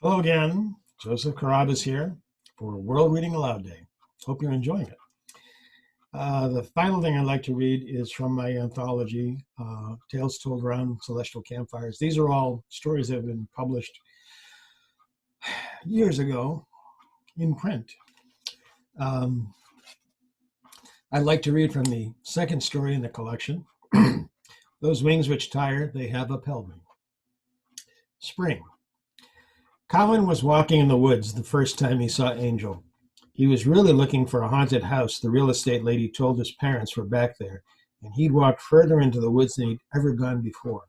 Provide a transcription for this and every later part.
Hello again. Joseph Carrabba's here for World Reading Aloud Day. Hope you're enjoying it. The final thing I'd like to read is from my anthology, Tales Told Around Celestial Campfires. These are all stories that have been published years ago in print. I'd like to read from the second story in the collection, Those Wings Which Tire, They Have Upheld Me. Spring. Colin was walking in the woods the first time he saw Angel. He was really looking for a haunted house the real estate lady told his parents were back there, and he'd walked further into the woods than he'd ever gone before.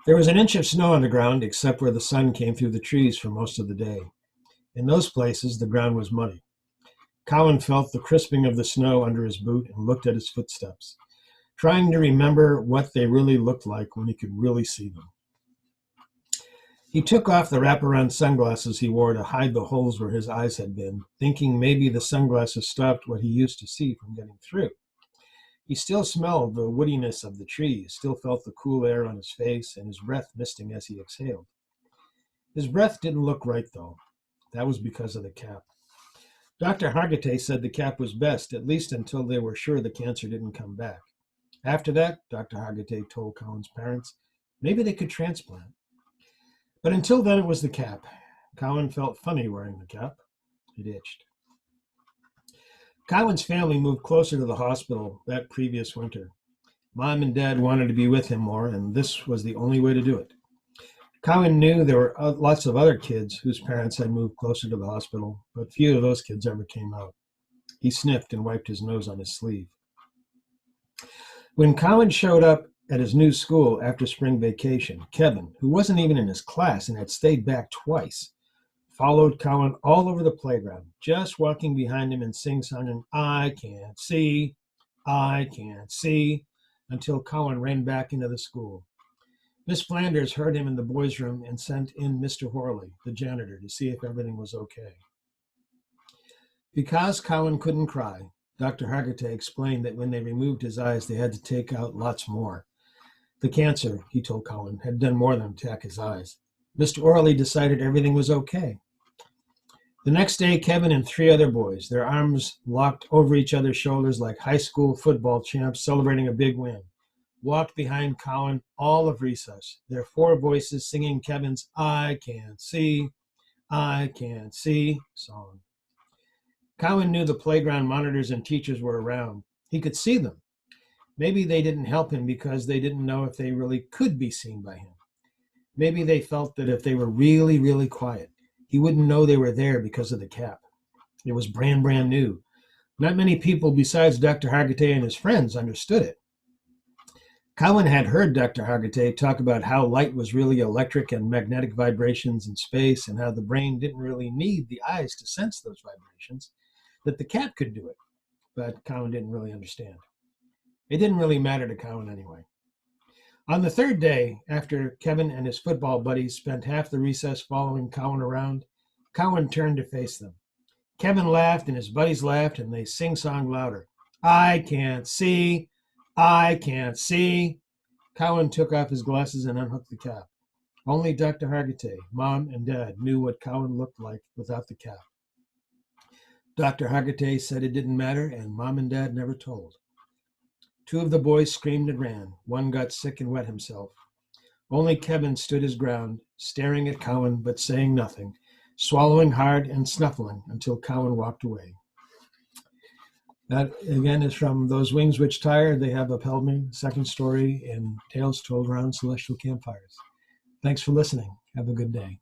There was an inch of snow on the ground, except where the sun came through the trees for most of the day. In those places, the ground was muddy. Colin felt the crisping of the snow under his boot and looked at his footsteps, trying to remember what they really looked like when he could really see them. He took off the wraparound sunglasses he wore to hide the holes where his eyes had been, thinking maybe the sunglasses stopped what he used to see from getting through. He still smelled the woodiness of the trees, still felt the cool air on his face, and his breath misting as he exhaled. His breath didn't look right, though. That was because of the cap. Dr. Hargitay said the cap was best, at least until they were sure the cancer didn't come back. After that, Dr. Hargitay told Colin's parents, maybe they could transplant. But until then, it was the cap. Colin felt funny wearing the cap. It itched. Colin's family moved closer to the hospital that previous winter. Mom and Dad wanted to be with him more, and this was the only way to do it. Colin knew there were lots of other kids whose parents had moved closer to the hospital, but few of those kids ever came out. He sniffed and wiped his nose on his sleeve. When Colin showed up at his new school after spring vacation, Kevin, who wasn't even in his class and had stayed back twice, followed Colin all over the playground, just walking behind him and sing-songing, I can't see, until Colin ran back into the school. Miss Flanders heard him in the boys' room and sent in Mr. Horley, the janitor, to see if everything was okay. Because Colin couldn't cry, Dr. Hargitay explained that when they removed his eyes, they had to take out lots more. The cancer, he told Colin, had done more than attack his eyes. Mr. Orley decided everything was okay. The next day, Kevin and three other boys, their arms locked over each other's shoulders like high school football champs celebrating a big win, walked behind Colin all of recess, their four voices singing Kevin's I can't see song. Colin knew the playground monitors and teachers were around. He could see them. Maybe they didn't help him because they didn't know if they really could be seen by him. Maybe they felt that if they were really, really quiet, he wouldn't know they were there because of the cap. It was brand new. Not many people besides Dr. Hargitay and his friends understood it. Colin had heard Dr. Hargitay talk about how light was really electric and magnetic vibrations in space and how the brain didn't really need the eyes to sense those vibrations, that the cap could do it. But Colin didn't really understand. It didn't really matter to Colin anyway. On the third day, after Kevin and his football buddies spent half the recess following Colin around, Colin turned to face them. Kevin laughed and his buddies laughed and they sing-songed louder. I can't see. Colin took off his glasses and unhooked the cap. Only Dr. Hargitay, Mom, and Dad knew what Colin looked like without the cap. Dr. Hargitay said it didn't matter and Mom and Dad never told. Two of the boys screamed and ran. One got sick and wet himself. Only Kevin stood his ground, staring at Colin but saying nothing, swallowing hard and snuffling until Colin walked away. That, again, is from Those Wings Which Tire, They Have Upheld Me, second story in Tales Told Around Celestial Campfires. Thanks for listening. Have a good day.